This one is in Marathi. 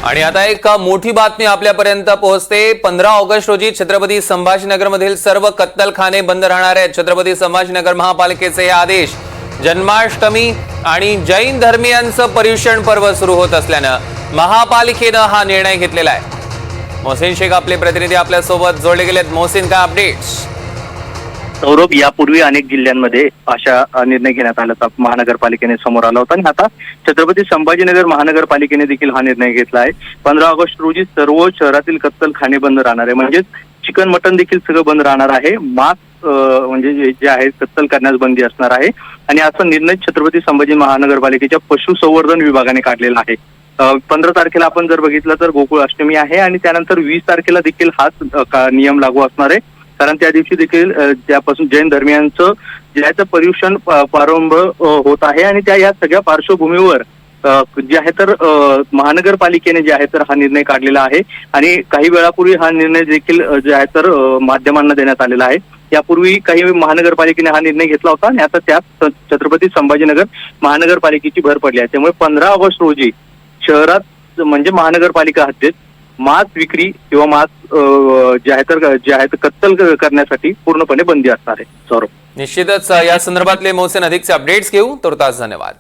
आणि आता एक मोठी बातमी आपल्यापर्यंत पोहोचते। 15 ऑगस्ट रोजी छत्रपती संभाजीनगरमधील सर्व कत्तलखाने बंद राहणार आहेत। छत्रपती संभाजीनगर महापालिकेचे हे आदेश जन्माष्टमी आणि जैन धर्मीयांचं पर्युषण पर्व सुरू होत असल्यानं महापालिकेनं हा निर्णय घेतलेला आहे। मोहसिन शेख आपले प्रतिनिधी आपल्या सोबत जोडले गेलेत। मोहसिन, काय अपडेट्स? सौरभ, यापूर्वी अनेक जिल्ह्यांमध्ये अशा निर्णय घेण्यात आल्याचा महानगरपालिकेने समोर आला होता आणि आता छत्रपती संभाजीनगर महानगरपालिकेने देखील हा निर्णय घेतला आहे। 15 ऑगस्ट रोजी सर्व शहरातील कत्तलखाने बंद राहणार आहे, म्हणजेच चिकन मटन देखील सगळं बंद राहणार आहे। मांस म्हणजे जे आहे कत्तल करण्यास बंदी असणार आहे आणि असा निर्णय छत्रपती संभाजी महानगरपालिकेच्या पशुसंवर्धन विभागाने काढलेला आहे। 15 तारखेला आपण जर बघितलं तर गोकुळ अष्टमी आहे आणि त्यानंतर 20 तारखेला देखील हाच नियम लागू असणार आहे, कारण त्या दिवशी देखील त्यापासून जैन धर्मियांचं ज्याचं पर्युषण प्रारंभ होत आहे आणि त्या या सगळ्या पार्श्वभूमीवर जे आहे तर महानगरपालिकेने जे आहे तर हा निर्णय काढलेला आहे आणि काही वेळापूर्वी हा निर्णय देखील जे आहे तर माध्यमांना देण्यात आलेला आहे। यापूर्वी काही महानगरपालिकेने हा निर्णय घेतला होता आणि आता त्यात छत्रपती संभाजीनगर महानगरपालिकेची भर पडली आहे। त्यामुळे 15 ऑगस्ट रोजी शहरात म्हणजे महानगरपालिका हद्दीत मांस विक्री किंवा मांस जे आहे तर कत्तल करण्यासाठी पूर्णपणे बंदी असणार आहे। सौरभ, निश्चितच या संदर्भातले मोहसिन अधिकचे अपडेट्स घेऊ। तुर्तास धन्यवाद।